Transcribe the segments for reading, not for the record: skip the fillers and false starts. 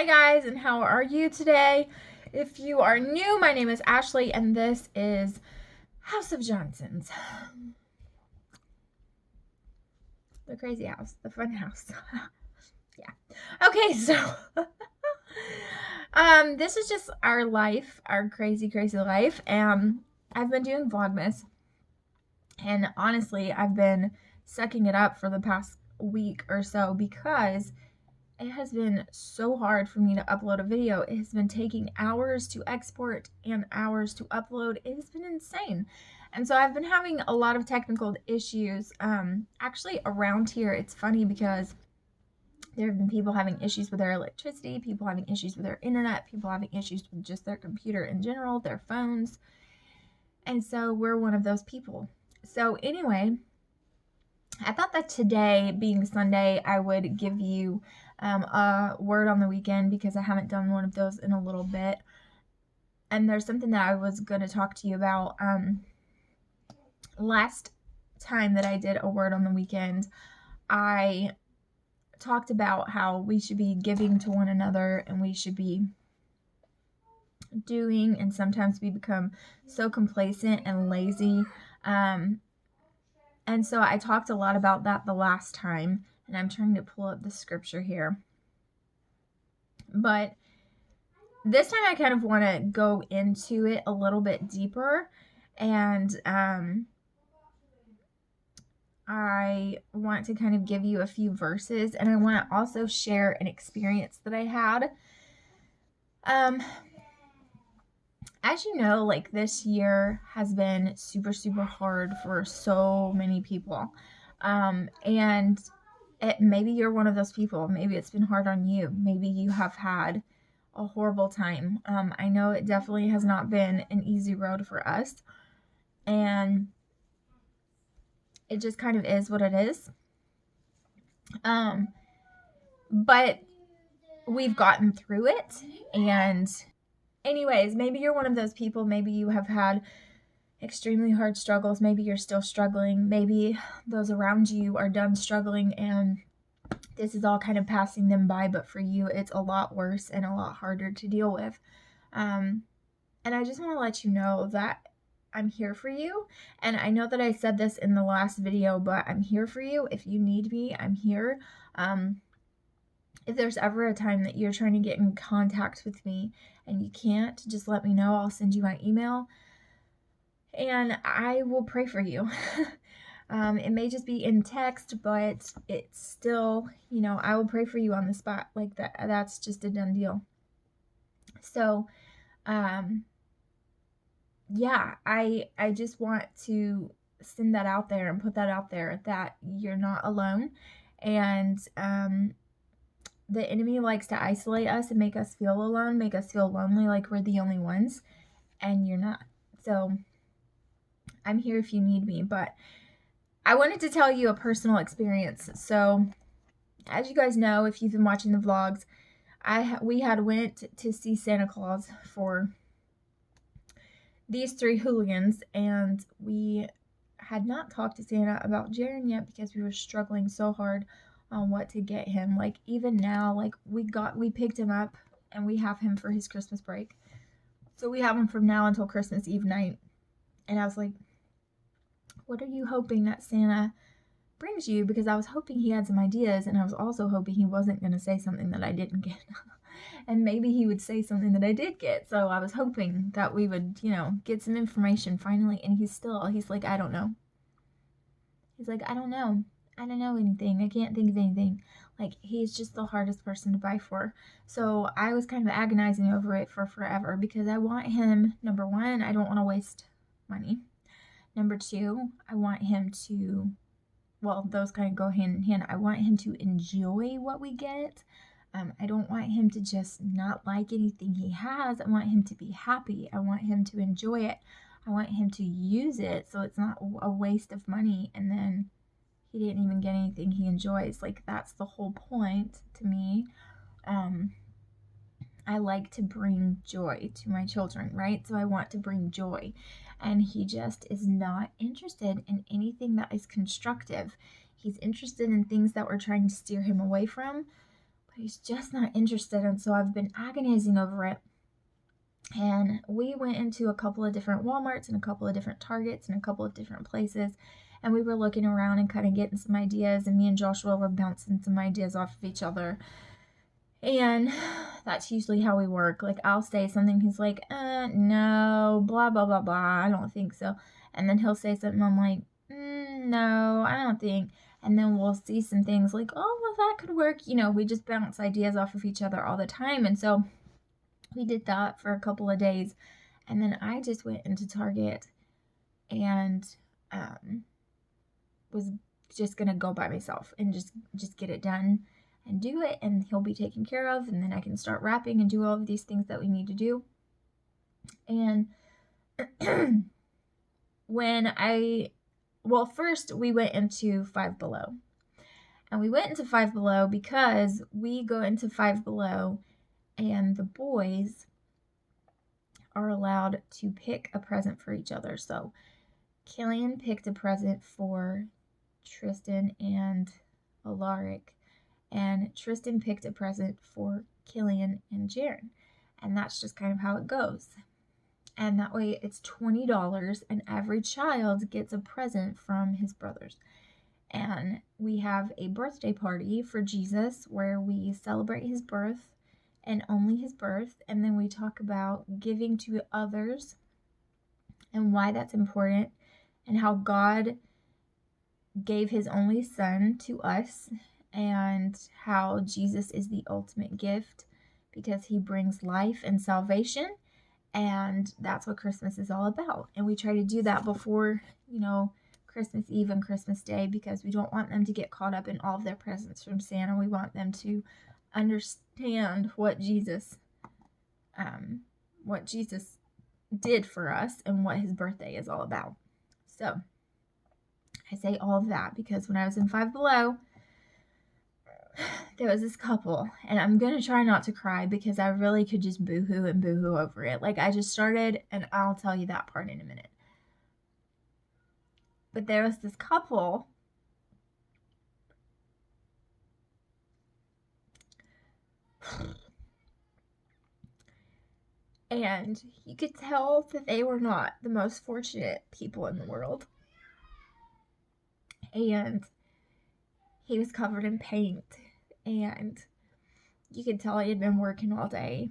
Hi guys, and how are you today? If you are new, my name is Ashley and this is House of Johnsons. The crazy house, the fun house. Yeah. Okay, so this is just our life, our crazy life. I've been doing Vlogmas, and honestly, I've been sucking it up for the past week or so because it has been so hard for me to upload a video. It has been taking hours to export and hours to upload. It has been insane. And so I've been having a lot of technical issues. Actually, around here, it's funny because there have been people having issues with their electricity, people having issues with their internet, people having issues with just their computer in general, their phones. And so we're one of those people. So anyway, I thought that today, being Sunday, I would give you a word on the weekend because I haven't done one of those in a little bit. And there's something that I was going to talk to you about. Last time that I did a word on the weekend, I talked about how we should be giving to one another and we should be doing, and sometimes we become so complacent and lazy. And so I talked a lot about that the last time, and I'm trying to pull up the scripture here. But this time I kind of want to go into it a little bit deeper, and I want to kind of give you a few verses, and I want to also share an experience that I had. As you know, like, this year has been super hard for so many people. And maybe you're one of those people. Maybe it's been hard on you. Maybe you have had a horrible time. I know it definitely has not been an easy road for us. And it just kind of is what it is. But we've gotten through it. And anyways, maybe you're one of those people. Maybe you have had extremely hard struggles. Maybe you're still struggling. Maybe those around you are done struggling and this is all kind of passing them by, but for you it's a lot worse and a lot harder to deal with. And I just want to let you know that I'm here for you. And I know that I said this in the last video, but I'm here for you. If you need me, I'm here. If there's ever a time that you're trying to get in contact with me and you can't, just let me know. I'll send you my email and I will pray for you. It may just be in text, but it's still, I will pray for you on the spot. Like that. That's just a done deal. So, yeah, I just want to send that out there and put that out there that you're not alone. And, the enemy likes to isolate us and make us feel alone, make us feel lonely, like we're the only ones, and you're not. So I'm here if you need me, but I wanted to tell you a personal experience. So, as you guys know, if you've been watching the vlogs, we had went to see Santa Claus for these three hooligans, and we had not talked to Santa about Jaren yet because we were struggling so hard on what to get him. Like, even now, like, we picked him up and we have him for his Christmas break. So we have him from now until Christmas Eve night. And I was like, what are you hoping that Santa brings you? Because I was hoping he had some ideas, and I was also hoping he wasn't going to say something that I didn't get. And maybe he would say something that I did get. So I was hoping that we would, get some information finally. And he's like, I don't know. He's like, I don't know. I don't know anything. I can't think of anything. Like, he's just the hardest person to buy for. So I was kind of agonizing over it for forever because I want him, number one, I don't want to waste money. Number two, I want him to, well, those kind of go hand in hand. I want him to enjoy what we get. I don't want him to just not like anything he has. I want him to be happy. I want him to enjoy it. I want him to use it so it's not a waste of money and then he didn't even get anything he enjoys. Like, that's the whole point to me. I like to bring joy to my children, right? So I want to bring joy. And he just is not interested in anything that is constructive. He's interested in things that we're trying to steer him away from, but he's just not interested. And so I've been agonizing over it. And we went into a couple of different Walmarts and a couple of different Targets and a couple of different places. And we were looking around and kind of getting some ideas. And me and Joshua were bouncing some ideas off of each other. And that's usually how we work. Like, I'll say something, he's like, no, blah, blah, blah, blah, I don't think so. And then he'll say something, I'm like, no, I don't think. And then we'll see some things like, oh, well, that could work. You know, we just bounce ideas off of each other all the time. And so we did that for a couple of days. And then I just went into Target and was just going to go by myself and just get it done and do it, and he'll be taken care of, and then I can start wrapping and do all of these things that we need to do. And first we went into Five Below. And we went into Five Below because we go into Five Below and the boys are allowed to pick a present for each other. So Killian picked a present for Tristan and Alaric, and Tristan picked a present for Killian and Jaren. And that's just kind of how it goes. And that way it's $20 and every child gets a present from his brothers. And we have a birthday party for Jesus where we celebrate his birth and only his birth. And then we talk about giving to others and why that's important and how God gave his only son to us, and how Jesus is the ultimate gift because he brings life and salvation, and that's what Christmas is all about. And we try to do that before, Christmas Eve and Christmas Day, because we don't want them to get caught up in all of their presents from Santa. We want them to understand what Jesus did for us and what his birthday is all about. So I say all of that because when I was in Five Below, there was this couple, and I'm going to try not to cry because I really could just boo-hoo and boo-hoo over it. Like, I just started, and I'll tell you that part in a minute. But there was this couple, and you could tell that they were not the most fortunate people in the world. And he was covered in paint, and you could tell he had been working all day.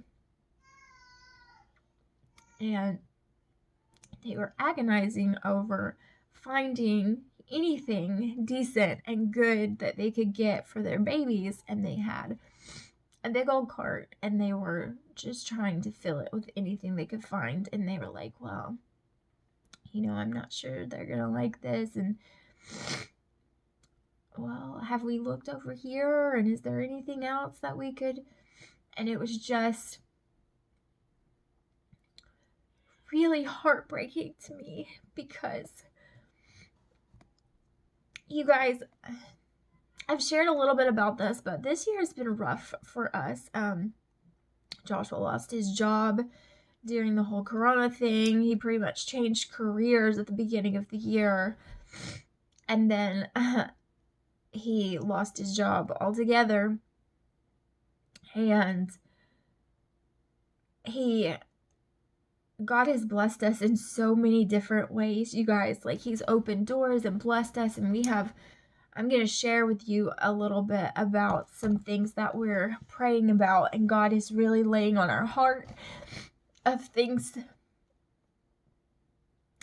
And they were agonizing over finding anything decent and good that they could get for their babies. And they had a big old cart, and they were just trying to fill it with anything they could find. And they were like, well, I'm not sure they're going to like this. And well, have we looked over here? And is there anything else that we could? And it was just really heartbreaking to me because, you guys, I've shared a little bit about this, but this year has been rough for us. Joshua lost his job during the whole Corona thing. He pretty much changed careers at the beginning of the year. And then he lost his job altogether. And God has blessed us in so many different ways, you guys. Like, he's opened doors and blessed us, and I'm going to share with you a little bit about some things that we're praying about, and God is really laying on our heart of things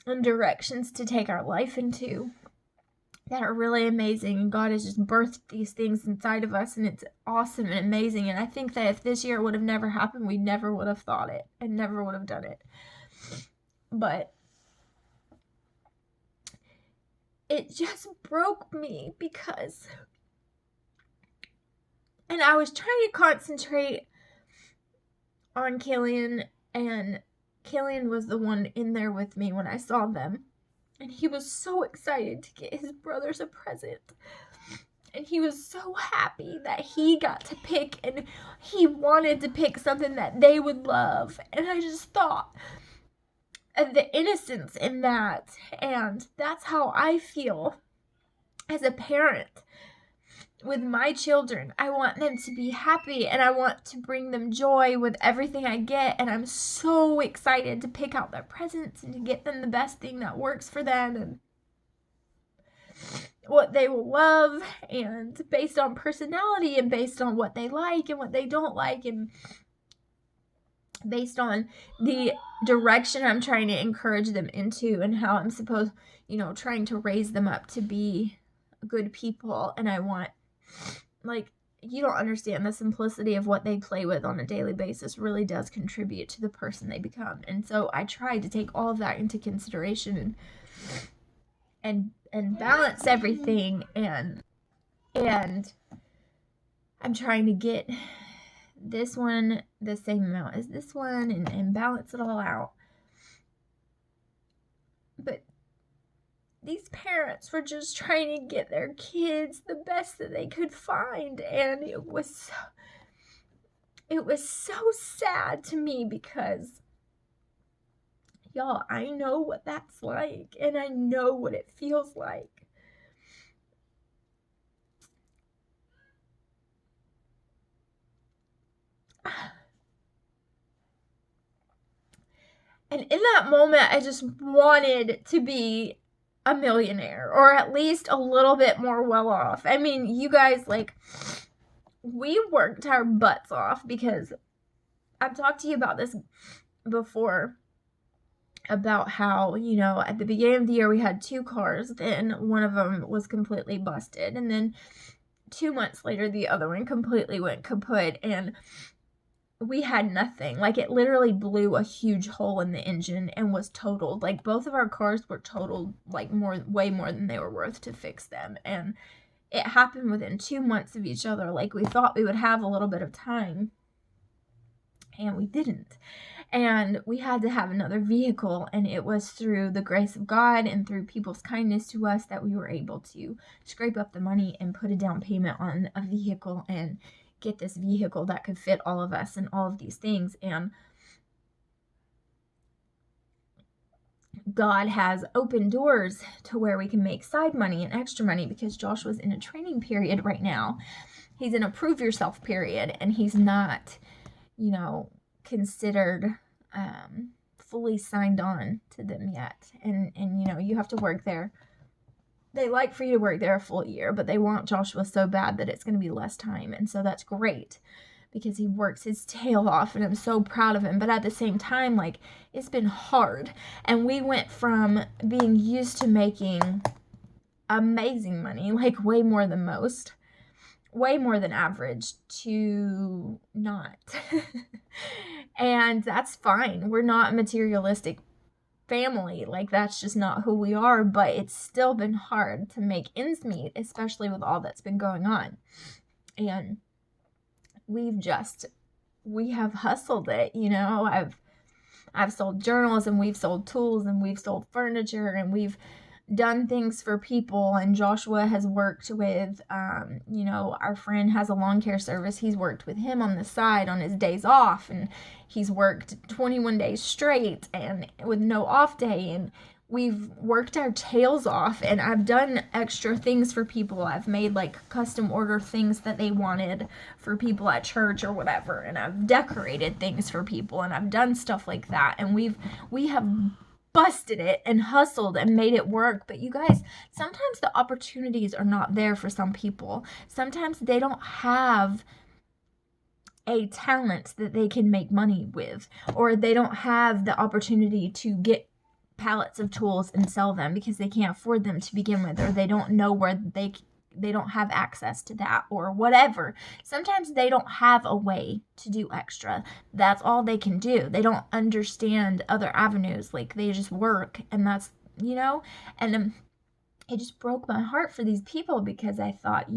and directions to take our life into that are really amazing. And God has just birthed these things inside of us, and it's awesome and amazing. And I think that if this year would have never happened, we never would have thought it and never would have done it. But it just broke me because, and I was trying to concentrate on Killian, and Killian was the one in there with me when I saw them. And he was so excited to get his brothers a present. And he was so happy that he got to pick, and he wanted to pick something that they would love. And I just thought of the innocence in that. And that's how I feel as a parent. with my children. I want them to be happy, and I want to bring them joy with everything I get, and I'm so excited to pick out their presents and to get them the best thing that works for them and what they will love, and based on personality and based on what they like and what they don't like, and based on the direction I'm trying to encourage them into and how I'm supposed, trying to raise them up to be good people. And I want, like, you don't understand the simplicity of what they play with on a daily basis really does contribute to the person they become. And so I tried to take all of that into consideration and balance everything, and I'm trying to get this one the same amount as this one and balance it all out. But these parents were just trying to get their kids the best that they could find, and it was so sad to me because, y'all, I know what that's like, and I know what it feels like. And in that moment, I just wanted to be a millionaire, or at least a little bit more well off. I mean, you guys, like, we worked our butts off, because I've talked to you about this before, about how, at the beginning of the year we had 2 cars, then one of them was completely busted, and then 2 months later the other one completely went kaput, and we had nothing. Like, it literally blew a huge hole in the engine and was totaled. Like, both of our cars were totaled, like, way more than they were worth to fix them. And it happened within 2 months of each other. Like, we thought we would have a little bit of time, and we didn't. And we had to have another vehicle, and it was through the grace of God and through people's kindness to us that we were able to scrape up the money and put a down payment on a vehicle and get this vehicle that could fit all of us and all of these things. And God has opened doors to where we can make side money and extra money, because Joshua's in a training period right now. He's in a prove yourself period, and he's not, considered fully signed on to them yet. And you have to work there. They like for you to work there a full year, but they want Joshua so bad that it's going to be less time. And so that's great, because he works his tail off, and I'm so proud of him. But at the same time, like, it's been hard. And we went from being used to making amazing money, like way more than most, way more than average, to not. And that's fine. We're not materialistic family, like, that's just not who we are. But it's still been hard to make ends meet, especially with all that's been going on. And we have hustled it. I've sold journals, and we've sold tools, and we've sold furniture, and we've done things for people. And Joshua has worked with, our friend has a lawn care service. He's worked with him on the side on his days off, and he's worked 21 days straight and with no off day. And we've worked our tails off, and I've done extra things for people. I've made, like, custom order things that they wanted for people at church or whatever, and I've decorated things for people, and I've done stuff like that. And we have busted it and hustled and made it work. But you guys, sometimes the opportunities are not there for some people. Sometimes they don't have a talent that they can make money with, or they don't have the opportunity to get pallets of tools and sell them because they can't afford them to begin with, or they don't know where they don't have access to that, or whatever. Sometimes they don't have a way to do extra. That's all they can do. They don't understand other avenues. Like, they just work, and that's, and it just broke my heart for these people, because I thought,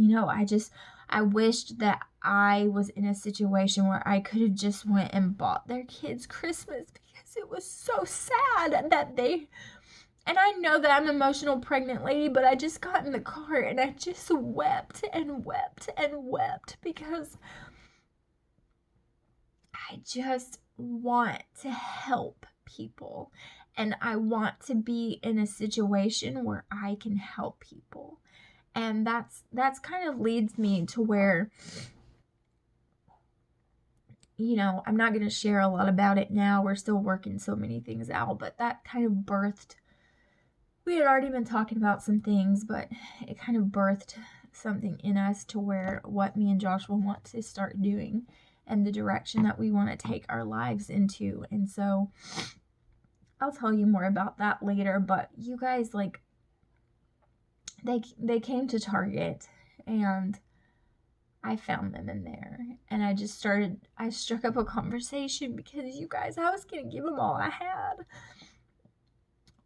I wished that I was in a situation where I could have just went and bought their kids Christmas, because it was so sad that they, and I know that I'm an emotional pregnant lady, but I just got in the car and I just wept and wept and wept, because I just want to help people, and I want to be in a situation where I can help people. And that's kind of leads me to where, you know, I'm not going to share a lot about it now. We're still working so many things out, but that kind of birthed, we had already been talking about some things, but it kind of birthed something in us to where what me and Joshua want to start doing and the direction that we want to take our lives into. And so I'll tell you more about that later, but you guys, like, they came to Target, and I found them in there, and I struck up a conversation because, you guys, I was going to give them all I had.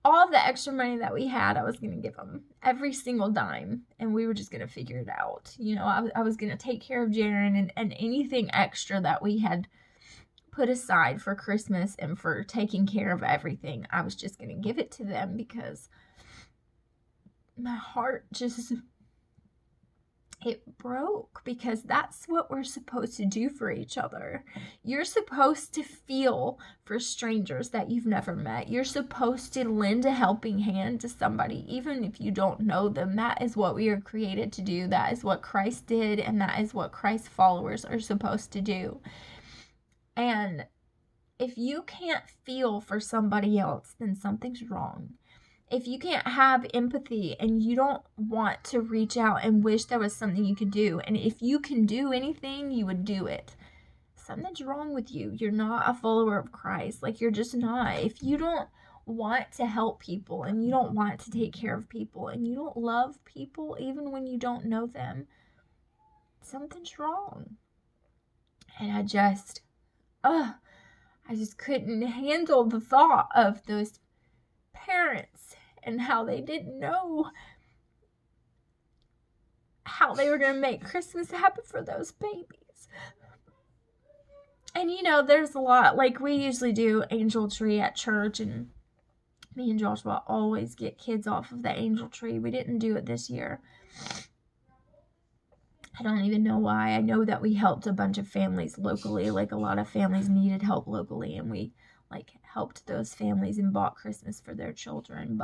All the extra money that we had, I was going to give them every single dime, and we were just going to figure it out. You know, I was going to take care of Jaren, and anything extra that we had put aside for Christmas and for taking care of everything, I was just going to give it to them because my heart just, it broke, because that's what we're supposed to do for each other. You're supposed to feel for strangers that you've never met. You're supposed to lend a helping hand to somebody, even if you don't know them. That is what we are created to do. That is what Christ did, and that is what Christ's followers are supposed to do. And if you can't feel for somebody else, then something's wrong. If you can't have empathy and you don't want to reach out and wish there was something you could do, and if you can do anything, you would do it, something's wrong with you. You're not a follower of Christ. Like, you're just not. If you don't want to help people, and you don't want to take care of people, and you don't love people even when you don't know them, something's wrong. And I just couldn't handle the thought of those parents and how they didn't know how they were going to make Christmas happen for those babies. And, you know, there's a lot, like, we usually do angel tree at church, and me and Joshua always get kids off of the angel tree. We didn't do it this year. I don't even know why. I know that we helped a bunch of families locally. Like, a lot of families needed help locally, and we, like, helped those families and bought Christmas for their children.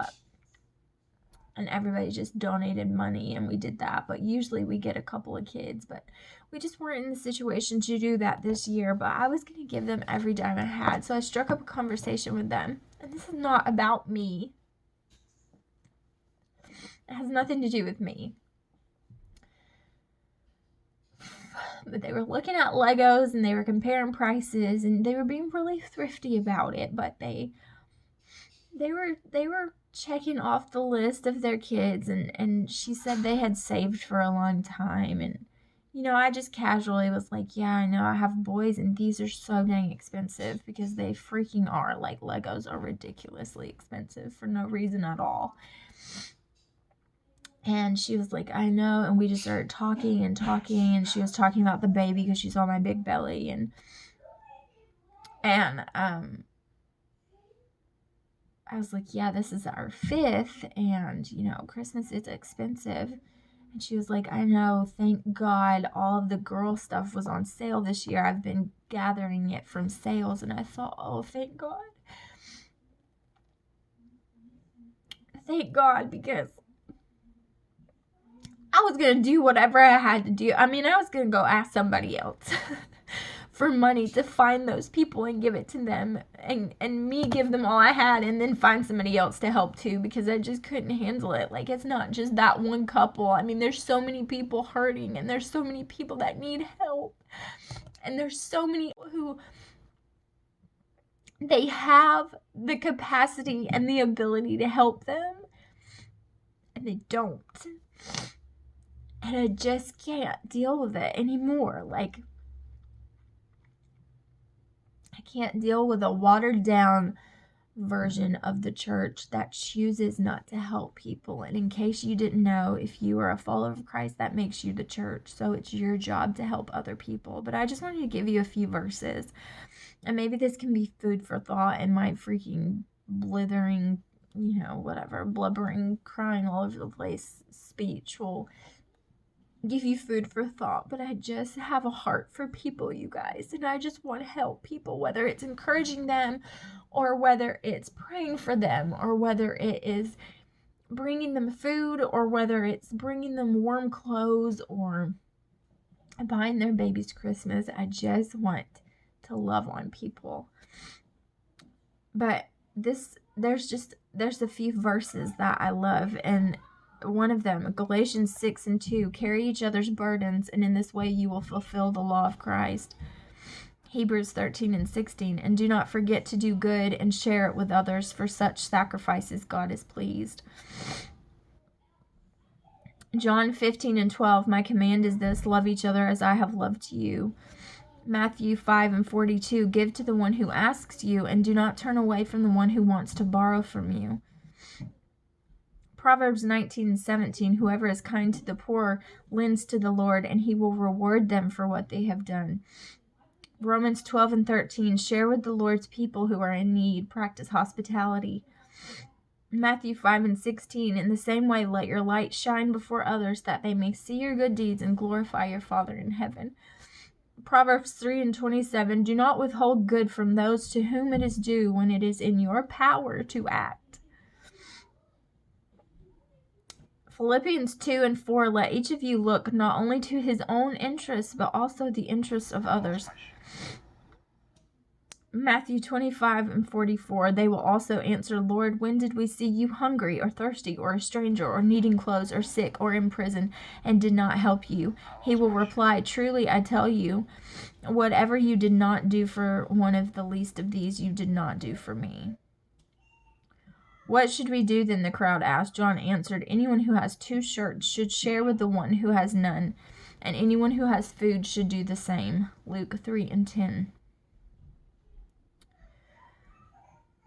And everybody just donated money, and we did that. But usually we get a couple of kids, but we just weren't in the situation to do that this year. But I was going to give them every dime I had. So I struck up a conversation with them. And this is not about me. It has nothing to do with me. But they were looking at Legos, and they were comparing prices, and they were being really thrifty about it. But they were checking off the list of their kids, and she said they had saved for a long time. And, you know, I just casually was like, yeah, I know, I have boys, and these are so dang expensive, because they freaking are. Like, Legos are ridiculously expensive for no reason at all. And she was like, I know. And we just started talking, and she was talking about the baby, because she saw my big belly. And I was like, yeah, this is our 5th, and, you know, Christmas is expensive. And she was like, I know, thank God all of the girl stuff was on sale this year. I've been gathering it from sales. And I thought, oh, thank God. Thank God, because I was going to do whatever I had to do. I mean, I was going to go ask somebody else for money to find those people and give it to them, and me give them all I had, and then find somebody else to help too, because I just couldn't handle it. Like, it's not just that one couple. I mean, there's so many people hurting, and there's so many people that need help, and there's so many who they have the capacity and the ability to help them, and they don't. And I just can't deal with it anymore. Like, I can't deal with a watered down version of the church that chooses not to help people. And in case you didn't know, if you are a follower of Christ, that makes you the church. So it's your job to help other people. But I just wanted to give you a few verses. And maybe this can be food for thought, and my freaking blithering, you know, whatever, blubbering, crying all over the place speech will give you food for thought. But I just have a heart for people, you guys, and I just want to help people, whether it's encouraging them, or whether it's praying for them, or whether it is bringing them food, or whether it's bringing them warm clothes or buying their babies Christmas. I just want to love on people. But there's a few verses that I love, and one of them, Galatians 6:2, carry each other's burdens, and in this way you will fulfill the law of Christ. Hebrews 13:16, and do not forget to do good and share it with others, for such sacrifices God is pleased. John 15:12, my command is this, love each other as I have loved you. Matthew 5:42, give to the one who asks you, and do not turn away from the one who wants to borrow from you. Proverbs 19:17, whoever is kind to the poor lends to the Lord, and he will reward them for what they have done. Romans 12:13, share with the Lord's people who are in need, practice hospitality. Matthew 5:16, in the same way let your light shine before others, that they may see your good deeds and glorify your Father in heaven. Proverbs 3:27, do not withhold good from those to whom it is due when it is in your power to act. Philippians 2:4, let each of you look not only to his own interests, but also the interests of others. Matthew 25:44, they will also answer, Lord, when did we see you hungry or thirsty or a stranger or needing clothes or sick or in prison and did not help you? He will reply, truly I tell you, whatever you did not do for one of the least of these, you did not do for me. What should we do then? The crowd asked. John answered, anyone who has 2 shirts should share with the one who has none, and anyone who has food should do the same. Luke 3:10.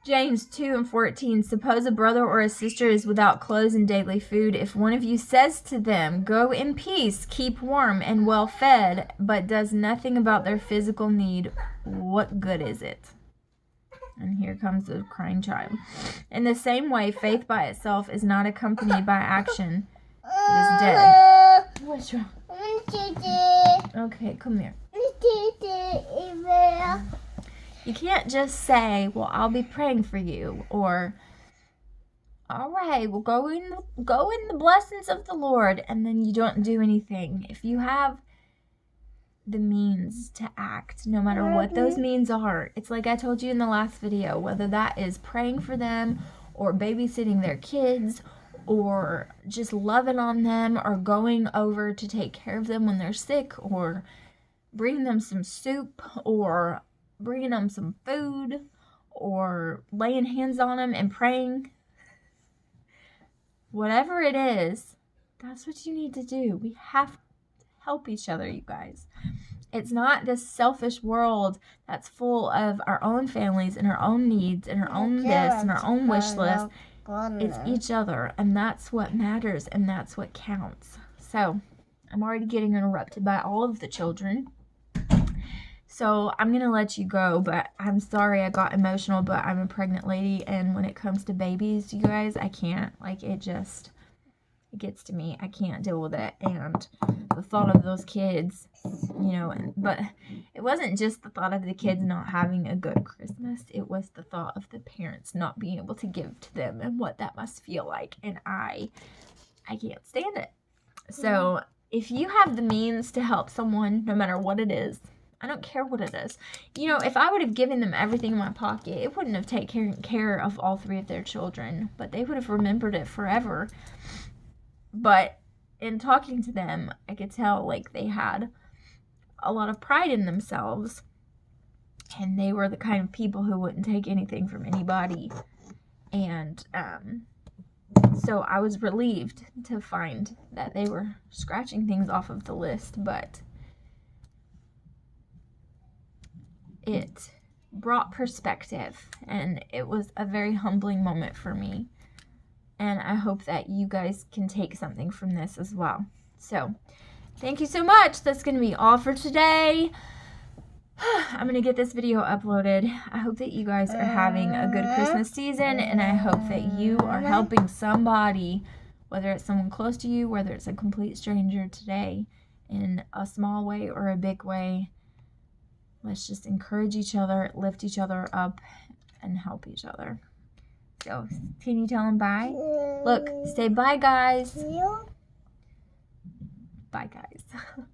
James 2:14, suppose a brother or a sister is without clothes and daily food. If one of you says to them, go in peace, keep warm and well fed, but does nothing about their physical need, what good is it? And here comes the crying child. In the same way, faith by itself is not accompanied by action. It is dead. What's wrong? Okay, come here. You can't just say, well, I'll be praying for you, or, all right, well, go in the blessings of the Lord, and then you don't do anything. If you have the means to act, no matter what those means are, it's like I told you in the last video, whether that is praying for them, or babysitting their kids, or just loving on them, or going over to take care of them when they're sick, or bringing them some soup, or bringing them some food, or laying hands on them and praying. Whatever it is, that's what you need to do. We have to help each other, you guys. It's not this selfish world that's full of our own families and our own needs and our own this and our own wish list. It's each other, and that's what matters, and that's what counts. So, I'm already getting interrupted by all of the children. So I'm going to let you go, but I'm sorry I got emotional, but I'm a pregnant lady, and when it comes to babies, you guys, I can't, like, it gets to me. I can't deal with it, and the thought of those kids, you know, but it wasn't just the thought of the kids not having a good Christmas, it was the thought of the parents not being able to give to them, and what that must feel like, and I can't stand it. So if you have the means to help someone, no matter what it is, I don't care what it is. You know, if I would have given them everything in my pocket, it wouldn't have taken care of all 3 of their children, but they would have remembered it forever. But in talking to them, I could tell, like, they had a lot of pride in themselves, and they were the kind of people who wouldn't take anything from anybody. And so I was relieved to find that they were scratching things off of the list, but it brought perspective, and it was a very humbling moment for me, and I hope that you guys can take something from this as well. So thank you so much. That's going to be all for today. I'm going to get this video uploaded. I hope that you guys are having a good Christmas season, and I hope that you are helping somebody, whether it's someone close to you, whether it's a complete stranger today, in a small way or a big way. Let's just encourage each other, lift each other up, and help each other. So, can you tell them bye? Look, say bye, guys. Bye, guys.